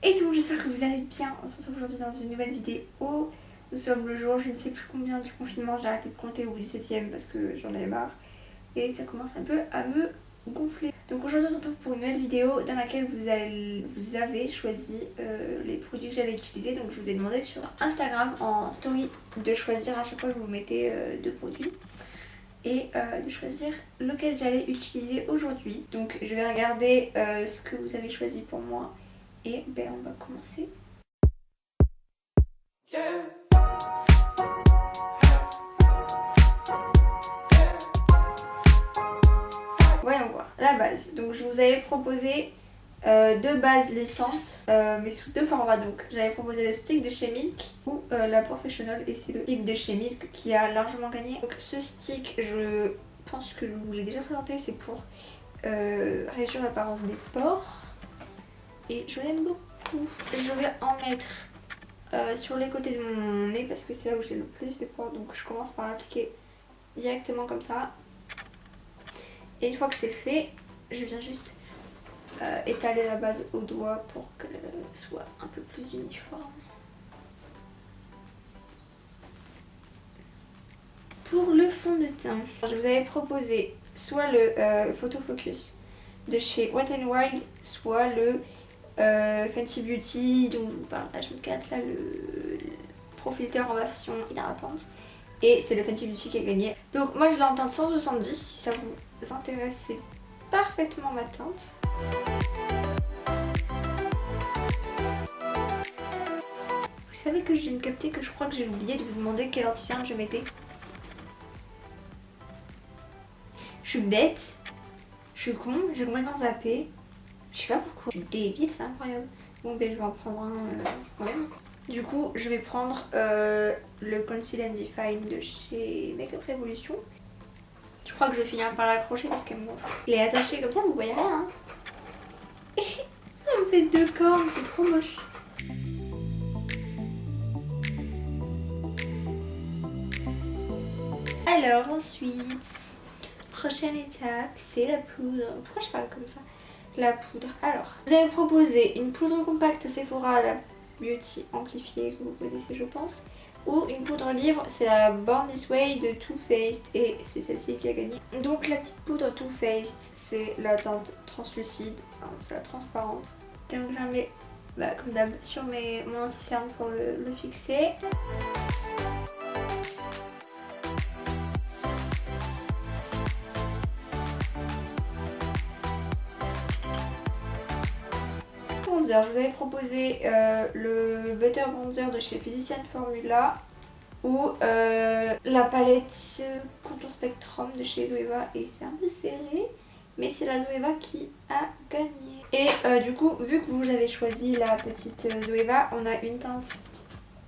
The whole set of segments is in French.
Et tout, j'espère que vous allez bien. On se retrouve aujourd'hui dans une nouvelle vidéo. Nous sommes le jour, je ne sais plus combien du confinement, j'ai arrêté de compter au bout du 7ème parce que j'en avais marre. Et ça commence un peu à me gonfler. Donc aujourd'hui on se retrouve pour une nouvelle vidéo dans laquelle vous avez choisi les produits que j'allais utiliser. Donc je vous ai demandé sur Instagram en story de choisir, à chaque fois je vous mettais deux produits. Et de choisir lequel j'allais utiliser aujourd'hui. Donc je vais regarder ce que vous avez choisi pour moi. Et ben on va commencer. Voyons voir. La base. Donc je vous avais proposé deux bases lissantes, mais sous deux formats. Donc j'avais proposé le stick de chez Milk ou la Professional, et c'est le stick de chez Milk qui a largement gagné. Donc ce stick, je pense que je vous l'ai déjà présenté, c'est pour réduire l'apparence des pores. Et je l'aime beaucoup. Je vais en mettre sur les côtés de mon nez parce que c'est là où j'ai le plus de pores. Donc je commence par l'appliquer directement comme ça. Et une fois que c'est fait, je viens juste étaler la base au doigt pour qu'elle soit un peu plus uniforme. Pour le fond de teint, je vous avais proposé soit le Photo Focus de chez Wet n Wild, soit le Fenty Beauty dont je vous parle H24, là le Pro Filter en version hydratante. Et c'est le Fenty Beauty qui a gagné. Donc moi je l'ai en teinte 170, si ça vous intéresse, c'est parfaitement ma teinte. Vous savez que je viens de capter que je crois que j'ai oublié de vous demander quel anti-cerne je mettais. Je suis bête, je suis con, j'ai complètement zappé. Je sais pas pourquoi. Je suis débile, c'est incroyable. Bon ben je vais en prendre un quand même. Du coup je vais prendre le Conceal and Define de chez Makeup Revolution. Je crois que je vais finir par l'accrocher parce qu'elle me gonfle. Je l'ai attaché comme ça, vous voyez rien hein. Ça me fait deux cornes, c'est trop moche. Alors ensuite, prochaine étape, c'est la poudre. Pourquoi je parle comme ça? La poudre. Alors, vous avez proposé une poudre compacte Sephora, la Beauty amplifiée que vous connaissez je pense, ou une poudre libre, c'est la Born This Way de Too Faced et c'est celle-ci qui a gagné. Donc la petite poudre Too Faced, c'est la teinte translucide, hein, c'est la transparente. Donc je la mets comme d'hab sur mon anti-cerne pour le fixer. Bronzer, je vous avais proposé le Butter Bronzer de chez Physician Formula ou la palette Contour Spectrum de chez Zoeva, et c'est un peu serré mais c'est la Zoeva qui a gagné. Et du coup vu que vous avez choisi la petite Zoeva, on a une teinte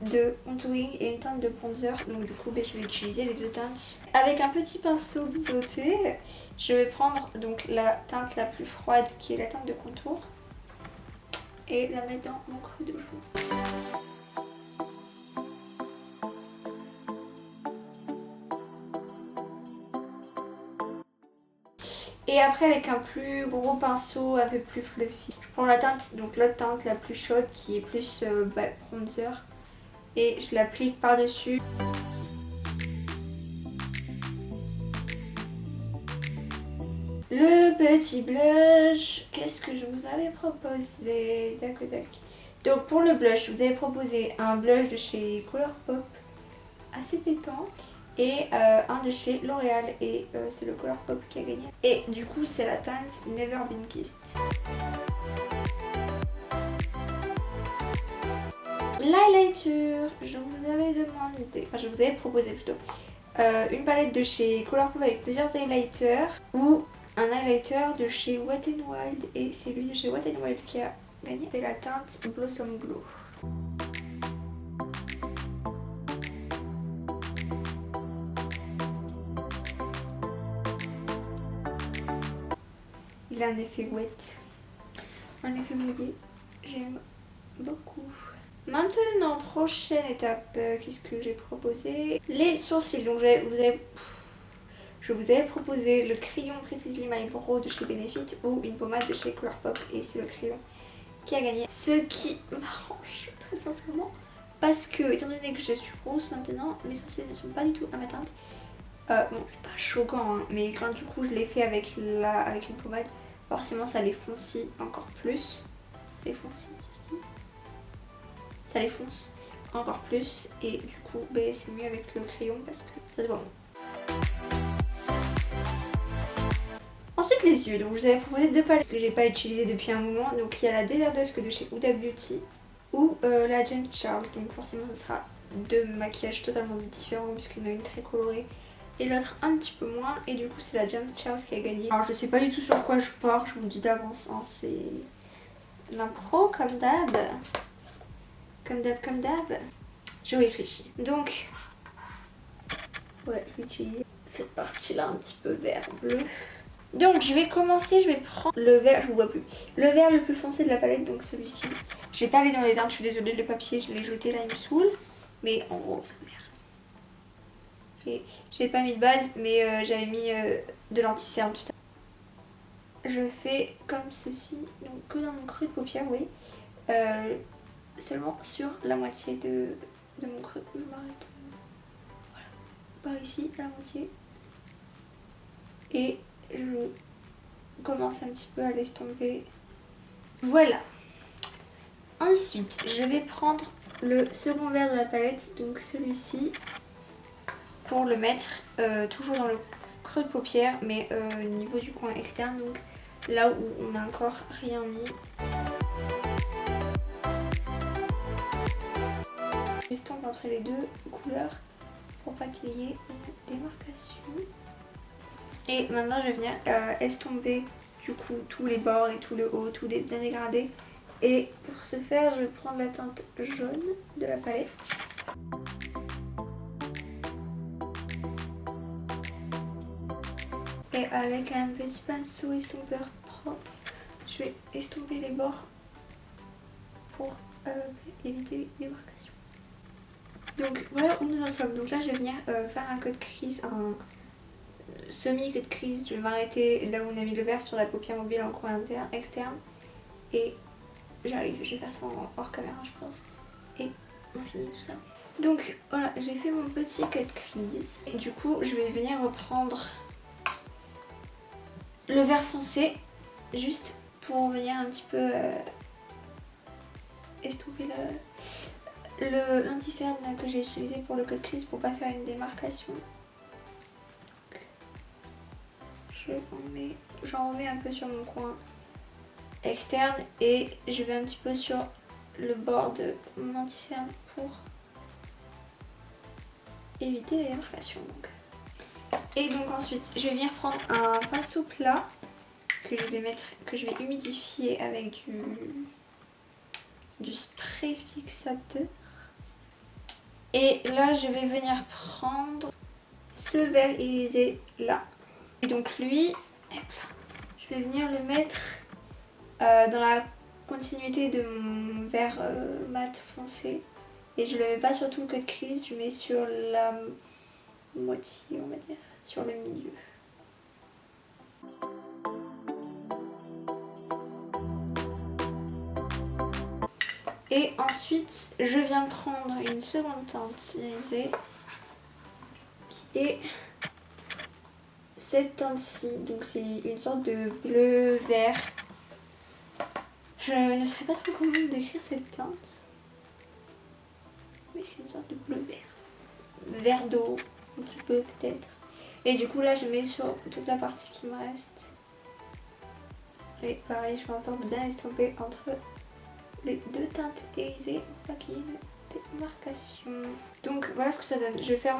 de contouring et une teinte de bronzer, donc du coup je vais utiliser les deux teintes. Avec un petit pinceau biseauté, je vais prendre donc la teinte la plus froide qui est la teinte de contour et la mettre dans mon creux de joue. Et après avec un plus gros pinceau, un peu plus fluffy, je prends la teinte, donc l'autre teinte la plus chaude qui est plus bronzer, et je l'applique par dessus. Le petit blush, qu'est-ce que je vous avais proposé? Tac tac. Donc pour le blush, vous avez proposé un blush de chez Colourpop, assez pétant, et un de chez L'Oréal, et c'est le Colourpop qui a gagné. Et du coup c'est la teinte Never Been Kissed. L'highlighter, je vous avais demandé, enfin je vous avais proposé plutôt une palette de chez Colourpop avec plusieurs highlighters ou un highlighter de chez Wet n Wild, et c'est lui de chez Wet n Wild qui a gagné. C'est la teinte Blossom Glow. Il a un effet wet, un effet mouillé, j'aime beaucoup. Maintenant, prochaine étape, qu'est-ce que j'ai proposé? Les sourcils. Donc je vous avais proposé le crayon Precisely My Brow de chez Benefit ou une pommade de chez Colourpop, et c'est le crayon qui a gagné. Ce qui m'arrange très sincèrement. Parce que, étant donné que je suis rousse maintenant, mes sourcils ne sont pas du tout à ma teinte. Bon, c'est pas choquant, hein, mais quand du coup je l'ai fait avec une pommade, forcément ça les fonce encore plus. Ça les fonce, ça les fonce encore plus. Et du coup, ben, c'est mieux avec le crayon parce que ça se voit bon. Ensuite les yeux, donc je vous avais proposé 2 palettes que j'ai pas utilisées depuis un moment. Donc il y a la Desert Dusk de chez Huda Beauty ou la James Charles. Donc forcément ce sera 2 maquillages totalement différents puisqu'il y en a une très colorée et l'autre un petit peu moins. Et du coup c'est la James Charles qui a gagné. Alors je sais pas du tout sur quoi je pars, je vous le dis d'avance, hein, c'est l'impro comme d'hab. Comme d'hab. Je réfléchis. Donc, ouais, je vais utiliser cette partie-là un petit peu vert bleu. Donc je vais commencer, je vais prendre le vert, je vous vois plus, le vert le plus foncé de la palette, donc celui-ci. Je vais pas aller dans les teintes, je suis désolée, le papier je l'ai jeté là, il me saoule. Mais en gros, c'est vert. J'avais pas mis de base, mais j'avais mis de l'anti-cerne tout à l'heure. Je fais comme ceci, donc que dans mon creux de paupière, oui. Seulement sur la moitié de mon creux. Je m'arrête. Voilà. Par ici, la moitié. Et je commence un petit peu à l'estomper. Voilà. Ensuite, je vais prendre le second vert de la palette, donc celui-ci, pour le mettre toujours dans le creux de paupière, mais au niveau du coin externe, donc là où on n'a encore rien mis. J'estompe entre les 2 couleurs pour pas qu'il y ait une démarcation. Et maintenant je vais venir estomper du coup tous les bords et tout le haut, tout bien dégradé. Et pour ce faire, je vais prendre la teinte jaune de la palette. Et avec un petit pinceau estompeur propre, je vais estomper les bords pour éviter les démarcations. Donc voilà où nous en sommes. Donc là je vais venir faire un cut crease, un semi-cut crease. Je vais m'arrêter là où on a mis le vert sur la paupière mobile en coin externe. Et j'arrive, je vais faire ça hors caméra je pense. Et on finit tout ça. Donc voilà, j'ai fait mon petit cut crease. Et du coup je vais venir reprendre le vert foncé, juste pour venir un petit peu estomper l'anti-cerne que j'ai utilisé pour le cut crease pour pas faire une démarcation. J'en remets un peu sur mon coin externe et je vais un petit peu sur le bord de mon anti-cerne pour éviter les démarcations. Et donc ensuite je vais venir prendre un pinceau plat que je vais humidifier avec du spray fixateur. Et là je vais venir prendre ce vert irisé là. Et donc lui, hop là, je vais venir le mettre dans la continuité de mon vert mat foncé. Et je le mets pas sur tout le cut crease, je mets sur la moitié, on va dire, sur le milieu. Et ensuite, je viens prendre une seconde teinte irisée qui est cette teinte-ci. Donc c'est une sorte de bleu-vert. Je ne saurais pas trop comment décrire cette teinte. Mais c'est une sorte de bleu-vert. Vert d'eau, un petit peu peut-être. Et du coup là je mets sur toute la partie qui me reste. Et pareil, je fais en sorte de bien estomper entre les 2 teintes irisées pour pas qu'il y ait une démarcation. Donc voilà ce que ça donne. Je vais faire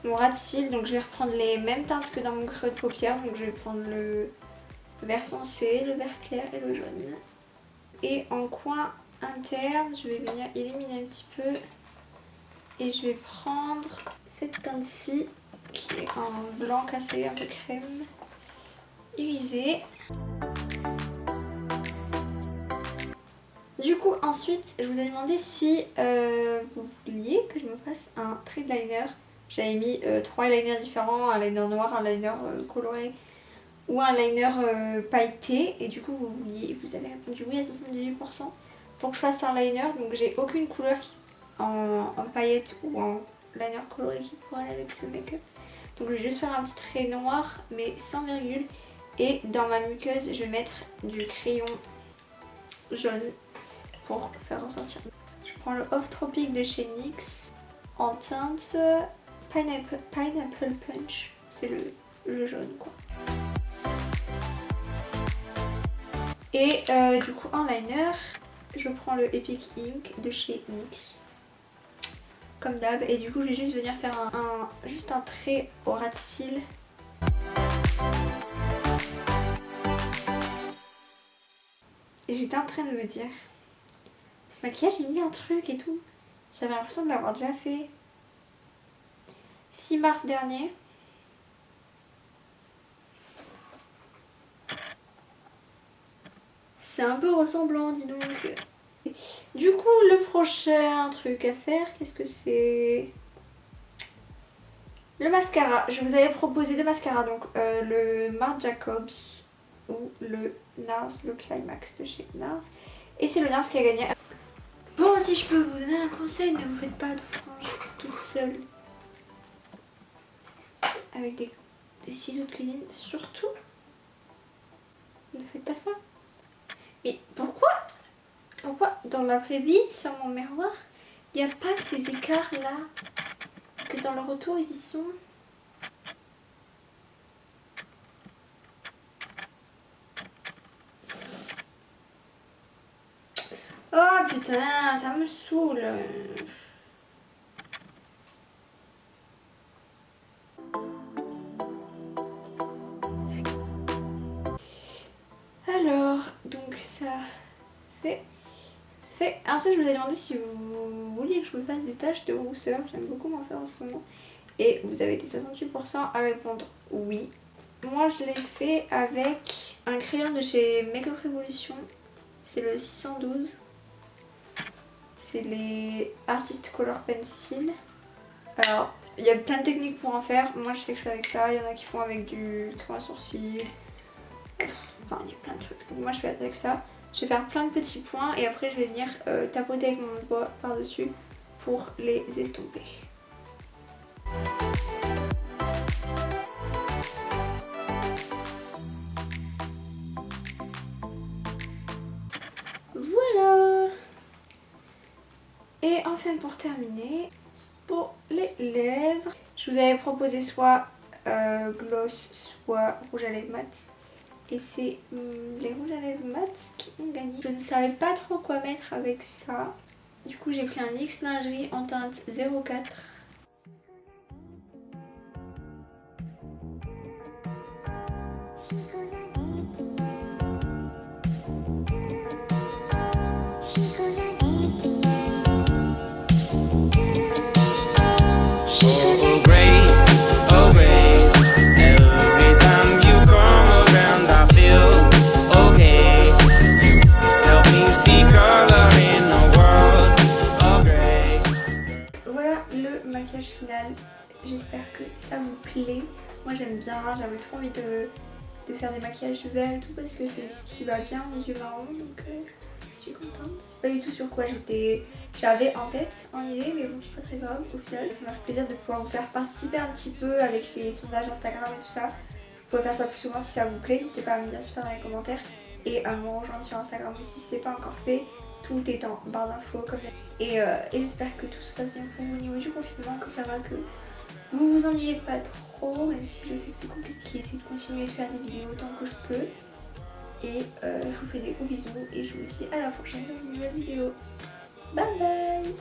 mon ras de cils, donc je vais reprendre les mêmes teintes que dans mon creux de paupière. Donc je vais prendre le vert foncé, le vert clair et le jaune. Et en coin interne, je vais venir illuminer un petit peu. Et je vais prendre cette teinte-ci qui est en blanc cassé, un peu crème, irisé. Du coup ensuite je vous ai demandé si vous vouliez que je me fasse un thread liner. J'avais mis 3 liners différents, un liner noir, un liner coloré ou un liner pailleté. Et du coup vous avez répondu oui à 78% pour que je fasse un liner. Donc j'ai aucune couleur en paillettes ou en liner coloré qui pourrait aller avec ce make-up. Donc je vais juste faire un petit trait noir mais sans virgule. Et dans ma muqueuse je vais mettre du crayon jaune pour faire ressortir. Je prends le Off Tropic de chez NYX en teinte Pineapple Punch. C'est le jaune quoi. Et du coup en liner, je prends le Epic Ink de chez NYX. Comme d'hab. Et du coup je vais juste venir faire juste un trait au ras de cils. J'étais en train de me dire, ce maquillage il me dit un truc et tout. J'avais l'impression de l'avoir déjà fait. 6 mars dernier. C'est un peu ressemblant, dis donc. Du coup, le prochain truc à faire, qu'est-ce que c'est? Le mascara. Je vous avais proposé deux mascaras, donc le Marc Jacobs ou le NARS, le Climax de chez NARS. Et c'est le NARS qui a gagné. Bon, si je peux vous donner un conseil, ne vous faites pas de franges toute seule. Avec des ciseaux de cuisine, surtout. Ne faites pas ça. Mais pourquoi dans la vraie vie, sur mon miroir, il n'y a pas ces écarts là? Que dans le retour, ils y sont. Oh putain, ça me saoule. Alors, donc ça fait... Ensuite, je vous ai demandé si vous vouliez que je me fasse des taches de rousseur. J'aime beaucoup m'en faire en ce moment. Et vous avez été 68% à répondre oui. Moi, je l'ai fait avec un crayon de chez Make Up Revolution. C'est le 612. C'est les Artist Color Pencil. Alors, il y a plein de techniques pour en faire. Moi, je sais que je fais avec ça. Il y en a qui font avec du crayon à sourcils. Enfin, il y a plein de trucs. Donc moi, je fais avec ça. Je vais faire plein de petits points et après, je vais venir tapoter avec mon doigt par-dessus pour les estomper. Voilà. Et enfin, pour terminer, pour les lèvres, je vous avais proposé soit gloss, soit rouge à lèvres mat. Et c'est les rouges à lèvres mat qui ont gagné. Je ne savais pas trop quoi mettre avec ça. Du coup, j'ai pris un NYX lingerie en teinte 04. Final, j'espère que ça vous plaît. Moi j'aime bien, j'avais trop envie de faire des maquillages verts et tout parce que c'est ce qui va bien aux yeux marrons, donc je suis contente. C'est pas du tout sur quoi j'avais en tête en idée, mais bon, c'est pas très grave. Au final, ça m'a fait plaisir de pouvoir vous faire participer un petit peu avec les sondages Instagram et tout ça. Vous pouvez faire ça plus souvent si ça vous plaît, n'hésitez pas à me dire tout ça dans les commentaires et à me rejoindre sur Instagram si ce n'est pas encore fait. Tout est en barre d'infos comme et j'espère que tout se passe bien pour vous au niveau du confinement, que ça va, que vous vous ennuyez pas trop, même si je sais que c'est compliqué, essayez de continuer de faire des vidéos autant que je peux. Et je vous fais des gros bisous et je vous dis à la prochaine dans une nouvelle vidéo. Bye bye.